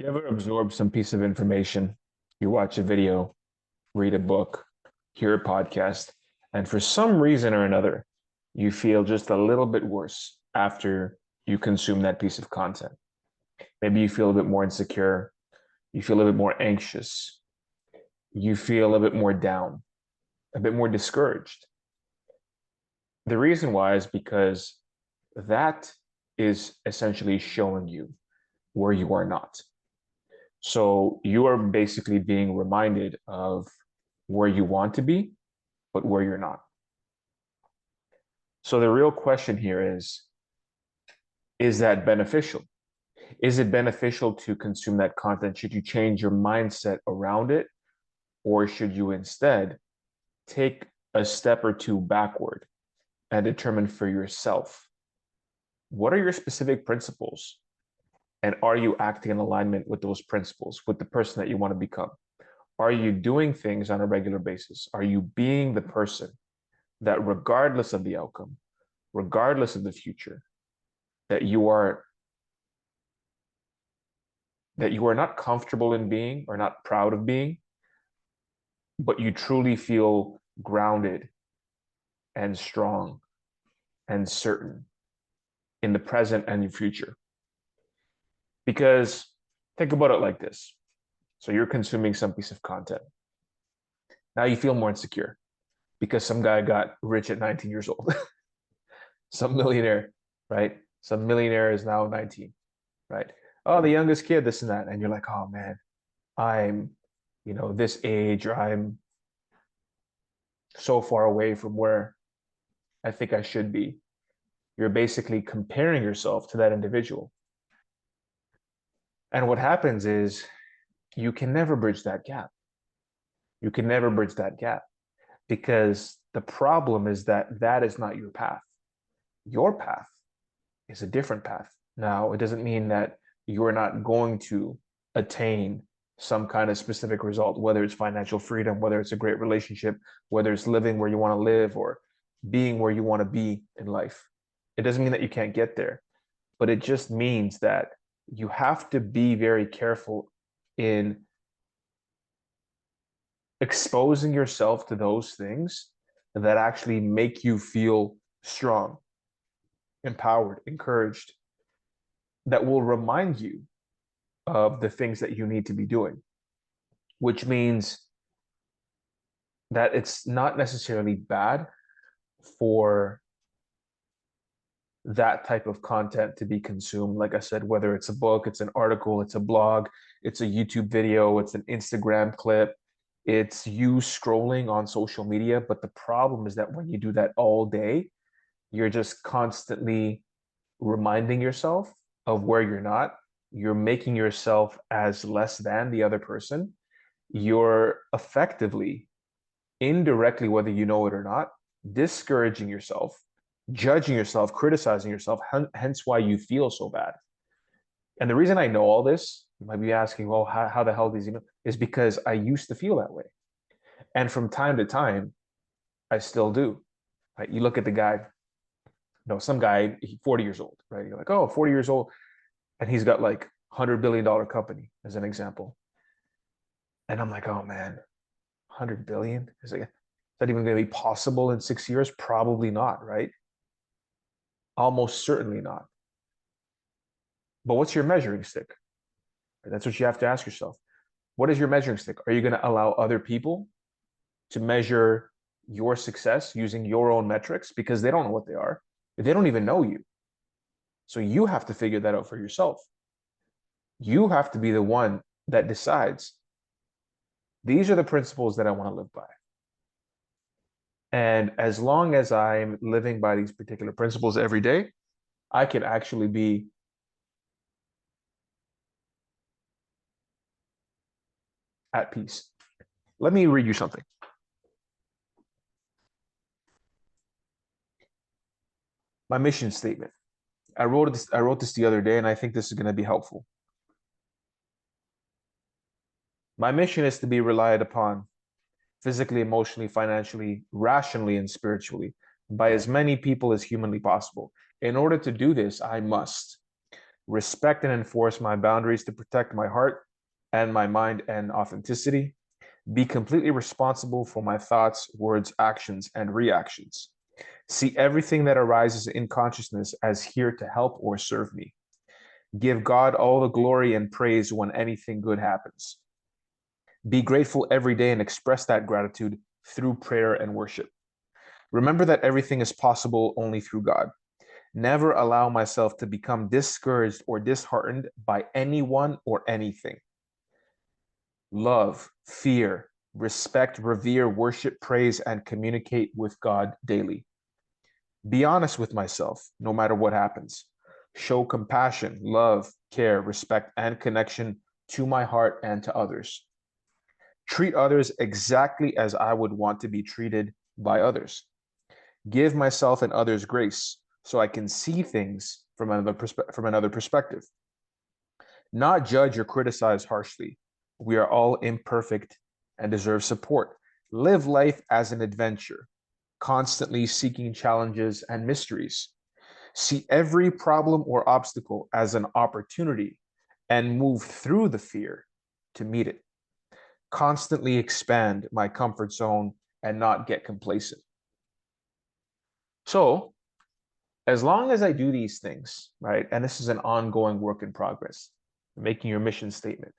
You ever absorb some piece of information? You watch a video, read a book, hear a podcast, and for some reason or another, you feel just a little bit worse after you consume that piece of content. Maybe you feel a bit more insecure, you feel a bit more anxious, you feel a bit more down, a bit more discouraged. The reason why is because that is essentially showing you where you are not. So you are basically being reminded of where you want to be, but where you're not. So the real question here is that beneficial? Is it beneficial to consume that content? Should you change your mindset around it? Or should you instead take a step or two backward and determine for yourself, what are your specific principles? And are you acting in alignment with those principles, with the person that you want to become? Are you doing things on a regular basis? Are you being the person that regardless of the outcome, regardless of the future, that you are not comfortable in being or not proud of being, but you truly feel grounded and strong and certain in the present and your future? Because think about it like this. So you're consuming some piece of content. Now you feel more insecure because some guy got rich at 19 years old. Some millionaire, right? Some millionaire is now 19, right? Oh, the youngest kid, this and that. And you're like, oh man, I'm, this age, or I'm so far away from where I think I should be. You're basically comparing yourself to that individual. And what happens is you can never bridge that gap. You can never bridge that gap because the problem is that that is not your path. Your path is a different path. Now, it doesn't mean that you're not going to attain some kind of specific result, whether it's financial freedom, whether it's a great relationship, whether it's living where you want to live or being where you want to be in life. It doesn't mean that you can't get there, but it just means that you have to be very careful in exposing yourself to those things that actually make you feel strong, empowered, encouraged, that will remind you of the things that you need to be doing, which means that it's not necessarily bad for that type of content to be consumed. Like I said, whether it's a book, it's an article, it's a blog, it's a YouTube video, it's an Instagram clip, it's you scrolling on social media. But the problem is that when you do that all day, you're just constantly reminding yourself of where you're not. You're making yourself as less than the other person. You're effectively, indirectly, whether you know it or not, discouraging yourself, judging yourself, criticizing yourself, hence why you feel so bad. And the reason I know all this, you might be asking, well, how the hell does he know? Is because I used to feel that way. And from time to time, I still do. Right? You look at the guy, some guy, 40 years old, right? You're like, oh, 40 years old. And he's got like $100 billion company as an example. And I'm like, oh man, 100 billion? Is that even going to be possible in 6 years? Probably not, right? Almost certainly not. But what's your measuring stick? That's what you have to ask yourself. What is your measuring stick? Are you going to allow other people to measure your success using your own metrics because they don't know what they are? They don't even know you. So you have to figure that out for yourself. You have to be the one that decides, these are the principles that I want to live by. And as long as I'm living by these particular principles every day, I can actually be at peace. Let me read you something. My mission statement. I wrote this the other day, and I think this is going to be helpful. My mission is to be relied upon physically, emotionally, financially, rationally, and spiritually by as many people as humanly possible. In order to do this, I must respect and enforce my boundaries to protect my heart and my mind and authenticity, be completely responsible for my thoughts, words, actions, and reactions, see everything that arises in consciousness as here to help or serve me, give God all the glory and praise when anything good happens, be grateful every day and express that gratitude through prayer and worship. Remember that everything is possible only through God. Never allow myself to become discouraged or disheartened by anyone or anything. Love, fear, respect, revere, worship, praise, and communicate with God daily. Be honest with myself, no matter what happens. Show compassion, love, care, respect, and connection to my heart and to others. Treat others exactly as I would want to be treated by others. Give myself and others grace so I can see things from another perspective. Not judge or criticize harshly. We are all imperfect and deserve support. Live life as an adventure, constantly seeking challenges and mysteries. See every problem or obstacle as an opportunity and move through the fear to meet it. Constantly expand my comfort zone and not get complacent. So, as long as I do these things, right, and this is an ongoing work in progress, making your mission statement.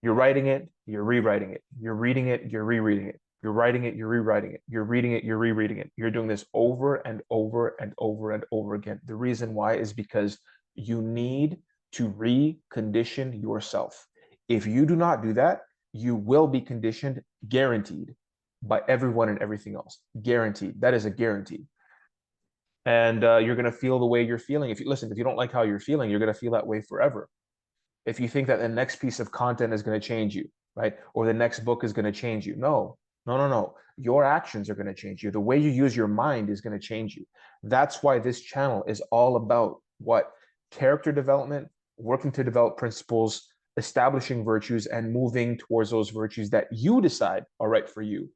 You're writing it, you're rewriting it, you're reading it, you're rereading it, you're writing it, you're rewriting it, you're reading it, you're rereading it. You're doing this over and over and over and over again. The reason why is because you need to recondition yourself. If you do not do that, you will be conditioned, guaranteed, by everyone and everything else. Guaranteed. That is a guarantee. And you're going to feel the way you're feeling. If you don't like how you're feeling, you're going to feel that way forever. If you think that the next piece of content is going to change you, right? Or the next book is going to change you. No, no, no, no. Your actions are going to change you. The way you use your mind is going to change you. That's why this channel is all about what? Character development, working to develop principles, establishing virtues, and moving towards those virtues that you decide are right for you,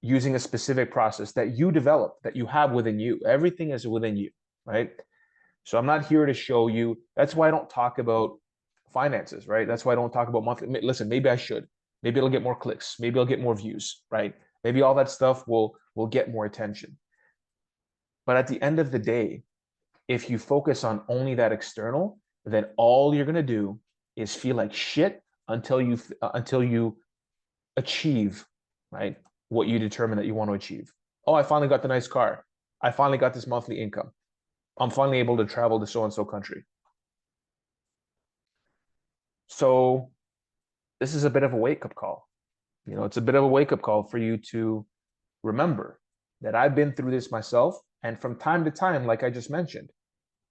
using a specific process that you develop, that you have within you. Everything is within you, right? So I'm not here to show you. That's why I don't talk about finances, right? That's why I don't talk about monthly. Listen, maybe I should. Maybe it'll get more clicks. Maybe I'll get more views, right? Maybe all that stuff will get more attention. But at the end of the day, if you focus on only that external, then all you're gonna do is feel like shit until you achieve, right, what you determine that you want to achieve. Oh, I finally got the nice car. I finally got this monthly income. I'm finally able to travel to so and so country. So this is a bit of a wake-up call. It's a bit of a wake-up call for you to remember that I've been through this myself, and from time to time, like I just mentioned,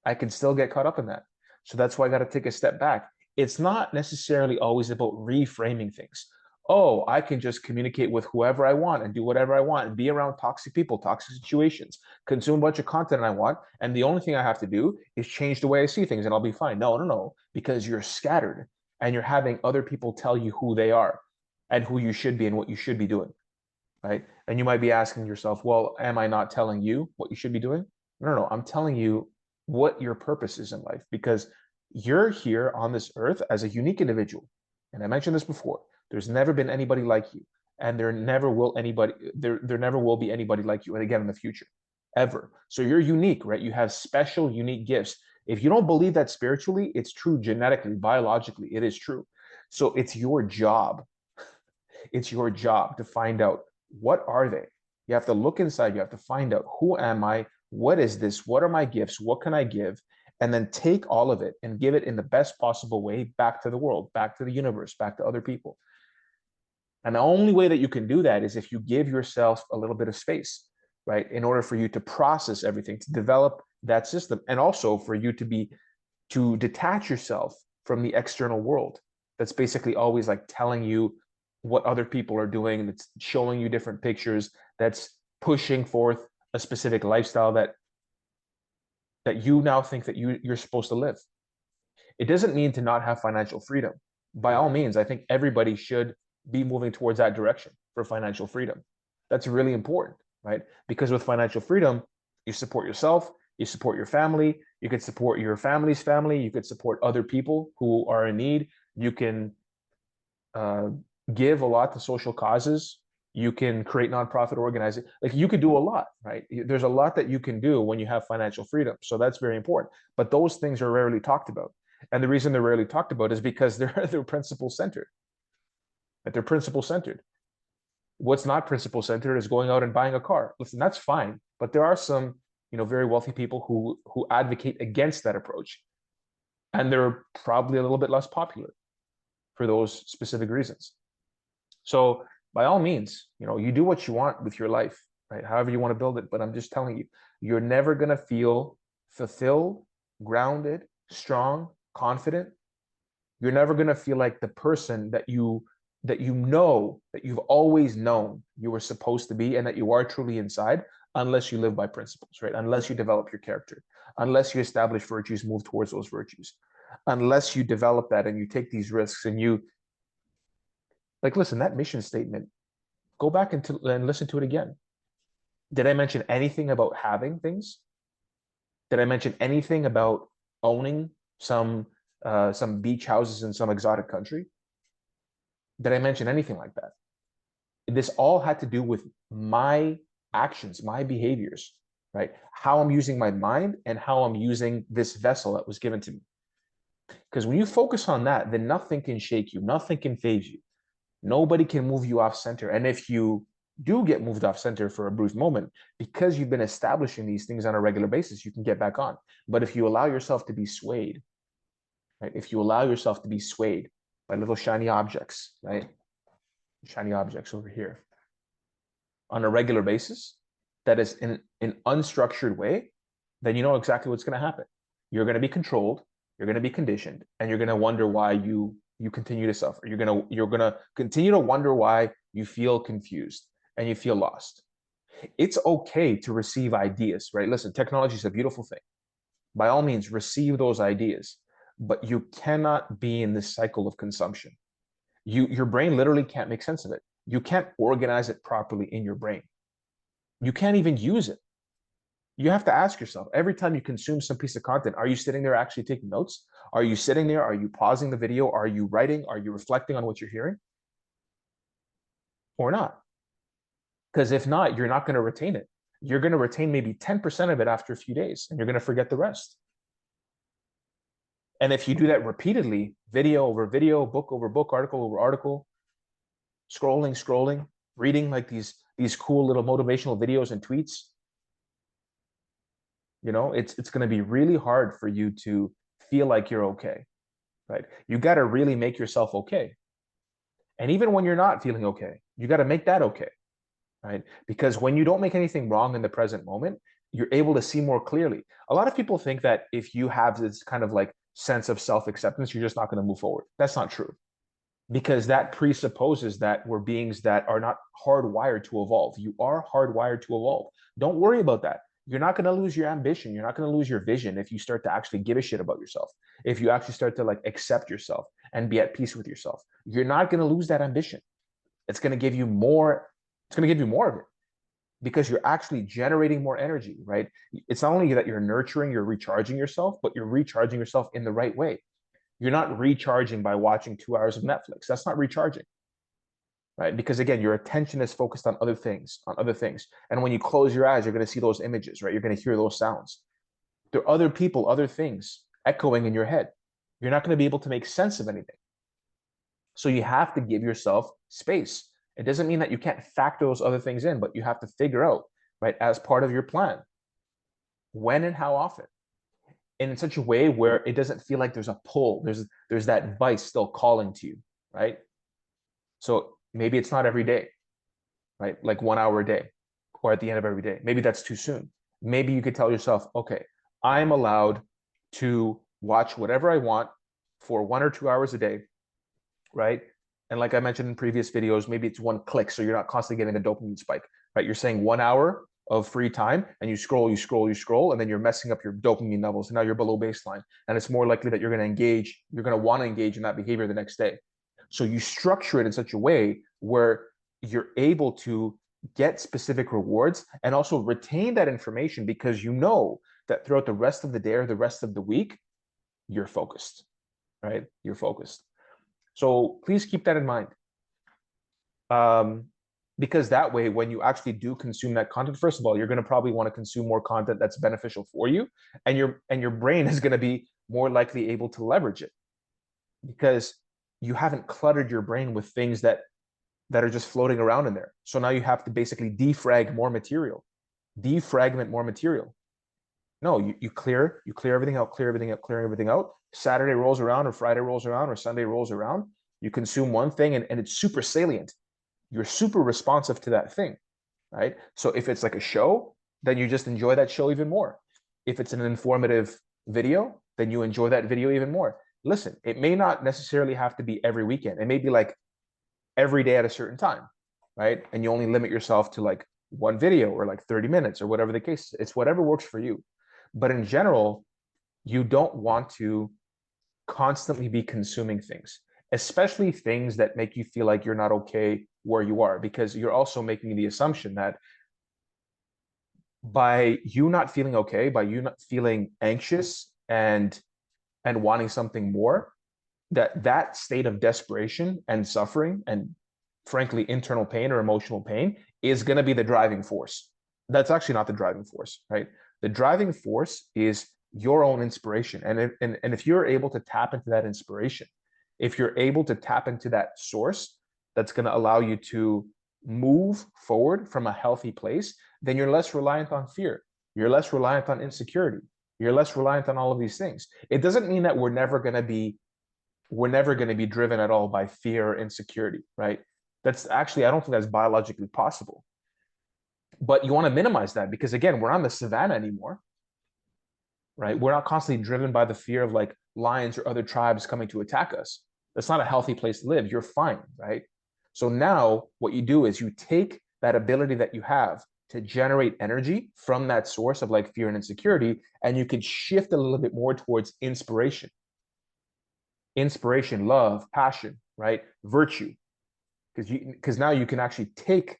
I can still get caught up in that. So that's why I got to take a step back. It's not necessarily always about reframing things. Oh, I can just communicate with whoever I want and do whatever I want and be around toxic people, toxic situations, consume a bunch of content I want. And the only thing I have to do is change the way I see things and I'll be fine. No, no, no, because you're scattered and you're having other people tell you who they are and who you should be and what you should be doing, right? And you might be asking yourself, well, am I not telling you what you should be doing? No, no, no. I'm telling you what your purpose is in life because you're here on this earth as a unique individual. And I mentioned this before. There's never been anybody like you, and there never will be anybody like you, and again in the future, ever. So you're unique, right? You have special, unique gifts. If you don't believe that spiritually, it's true genetically, biologically, it is true. So it's your job. It's your job to find out what are they. You have to look inside. You have to find out who am I? What is this? What are my gifts? What can I give? And then take all of it and give it in the best possible way back to the world, back to the universe, back to other people. And the only way that you can do that is if you give yourself a little bit of space, right? In order for you to process everything, to develop that system, and also for you to detach yourself from the external world. That's basically always like telling you what other people are doing, that's showing you different pictures, that's pushing forth a specific lifestyle that you now think that you're supposed to live. It doesn't mean to not have financial freedom. By all means, I think everybody should be moving towards that direction for financial freedom. That's really important, right? Because with financial freedom, you support yourself, You support your family. You could support your family's family. You could support other people who are in need. You can uh, give a lot to social causes. You can create nonprofit organizing. Like you could do a lot, right? There's a lot that you can do when you have financial freedom. So that's very important. But those things are rarely talked about. And the reason they're rarely talked about is because they're principle centered. That they're principle centered. What's not principle centered is going out and buying a car. Listen, that's fine, but there are some, very wealthy people who advocate against that approach, and they're probably a little bit less popular for those specific reasons. So by all means, you do what you want with your life, right? However you want to build it. But I'm just telling you, you're never going to feel fulfilled, grounded, strong, confident. You're never going to feel like the person that you've always known you were supposed to be and that you are truly inside, unless you live by principles, right? Unless you develop your character, unless you establish virtues, move towards those virtues, unless you develop that and you take these risks and you, like, listen, that mission statement, go back and listen to it again. Did I mention anything about having things? Did I mention anything about owning some beach houses in some exotic country? Did I mention anything like that? This all had to do with my actions, my behaviors, right? How I'm using my mind and how I'm using this vessel that was given to me. Because when you focus on that, then nothing can shake you, nothing can phase you. Nobody can move you off center. And if you do get moved off center for a brief moment, because you've been establishing these things on a regular basis, you can get back on. But if you allow yourself to be swayed, right? If you allow yourself to be swayed by little shiny objects, right? Shiny objects over here on a regular basis, that is in an unstructured way, then you know exactly what's going to happen. You're going to be controlled, you're going to be conditioned, and you're going to wonder why you continue to suffer. You're going to continue to wonder why you feel confused and you feel lost. It's okay to receive ideas, right? Listen, technology is a beautiful thing. By all means, receive those ideas, but you cannot be in this cycle of consumption. Your brain literally can't make sense of it. You can't organize it properly in your brain. You can't even use it. You have to ask yourself every time you consume some piece of content, are you sitting there actually taking notes? Are you sitting there? Are you pausing the video? Are you writing? Are you reflecting on what you're hearing? Or not? Because if not, you're not going to retain it. You're going to retain maybe 10% of it after a few days, and you're going to forget the rest. And if you do that repeatedly, video over video, book over book, article over article, scrolling, reading like these cool little motivational videos and tweets, it's going to be really hard for you to feel like you're okay, right? You got to really make yourself okay. And even when you're not feeling okay, you got to make that okay, right? Because when you don't make anything wrong in the present moment, you're able to see more clearly. A lot of people think that if you have this kind of like sense of self-acceptance, you're just not going to move forward. That's not true, because that presupposes that we're beings that are not hardwired to evolve. You are hardwired to evolve. Don't worry about that. You're not going to lose your ambition. You're not going to lose your vision if you start to actually give a shit about yourself. If you actually start to like accept yourself and be at peace with yourself, you're not going to lose that ambition. It's going to give you more. It's going to give you more of it because you're actually generating more energy, right? It's not only that you're nurturing, you're recharging yourself, but you're recharging yourself in the right way. You're not recharging by watching 2 hours of Netflix. That's not recharging, right? Because again, your attention is focused on other things, And when you close your eyes, you're going to see those images, right? You're going to hear those sounds. There are other people, other things echoing in your head. You're not going to be able to make sense of anything. So you have to give yourself space. It doesn't mean that you can't factor those other things in, but you have to figure out, right, as part of your plan, when and how often, and in such a way where it doesn't feel like there's a pull. There's that vice still calling to you, right? So maybe it's not every day, right? Like 1 hour a day or at the end of every day. Maybe that's too soon. Maybe you could tell yourself, okay, I'm allowed to watch whatever I want for 1 or 2 hours a day, right? And like I mentioned in previous videos, maybe it's one click, so you're not constantly getting a dopamine spike, right? You're saying 1 hour of free time and you scroll, and then you're messing up your dopamine levels. And now you're below baseline. And it's more likely that you're going to want to engage in that behavior the next day. So you structure it in such a way where you're able to get specific rewards and also retain that information, because you know that throughout the rest of the day or the rest of the week, you're focused, right? You're focused. So please keep that in mind. Because that way, when you actually do consume that content, first of all, you're going to probably want to consume more content that's beneficial for you, and your brain is going to be more likely able to leverage it because you haven't cluttered your brain with things that are just floating around in there. So now you have to basically defragment more material. No, you clear everything out, clear everything out. Saturday rolls around or Friday rolls around or Sunday rolls around. You consume one thing and it's super salient. You're super responsive to that thing, right? So if it's like a show, then you just enjoy that show even more. If it's an informative video, then you enjoy that video even more. Listen, it may not necessarily have to be every weekend. It may be like every day at a certain time, right? And you only limit yourself to like one video or like 30 minutes or whatever the case. It's whatever works for you. But in general, you don't want to constantly be consuming things, especially things that make you feel like you're not okay where you are, because you're also making the assumption that by you not feeling okay, by you not feeling anxious and wanting something more, that state of desperation and suffering and frankly internal pain or emotional pain is going to be the driving force. That's actually not the driving force, right? The driving force is your own inspiration. And if you're able to tap into that inspiration, if you're able to tap into that source that's going to allow you to move forward from a healthy place, then you're less reliant on fear. You're less reliant on insecurity. You're less reliant on all of these things. It doesn't mean that we're never going to be driven at all by fear or insecurity, right? That's actually, I don't think that's biologically possible. But you want to minimize that because again, we're not in the savannah anymore, right? We're not constantly driven by the fear of like lions or other tribes coming to attack us. That's not a healthy place to live. You're fine, right? So now what you do is you take that ability that you have to generate energy from that source of like fear and insecurity, and you can shift a little bit more towards inspiration, love, passion, right? Virtue. Because now you can actually take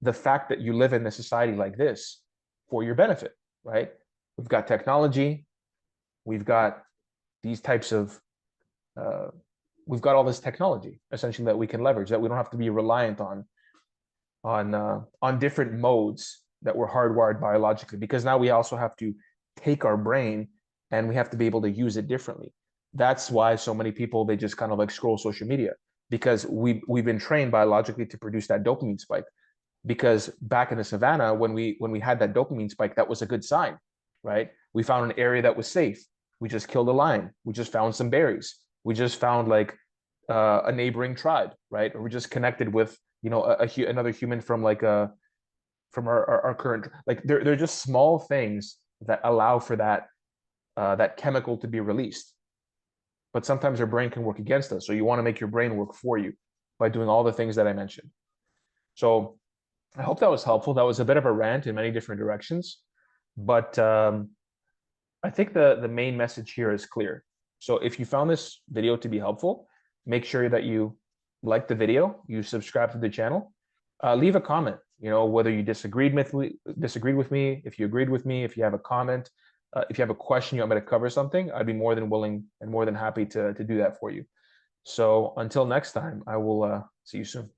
the fact that you live in a society like this for your benefit, right? We've got technology, we've got these types of, we've got all this technology essentially that we can leverage, that we don't have to be reliant on different modes that were hardwired biologically. Because now we also have to take our brain and we have to be able to use it differently. That's why so many people, they just kind of like scroll social media, because we've been trained biologically to produce that dopamine spike. Because back in the savannah, when we had that dopamine spike, that was a good sign, right? We found an area that was safe. We just killed a lion. We just found some berries. We just found like a neighboring tribe, right? Or we just connected with another human from like from our current, like they're just small things that allow for that chemical to be released. But sometimes our brain can work against us. So you want to make your brain work for you by doing all the things that I mentioned. So I hope that was helpful. That was a bit of a rant in many different directions, but I think the main message here is clear. So if you found this video to be helpful, make sure that you like the video, you subscribe to the channel, leave a comment. Whether you disagreed with me, if you agreed with me, if you have a comment, if you have a question you want me to cover something, I'd be more than willing and more than happy to do that for you. So until next time, I will see you soon.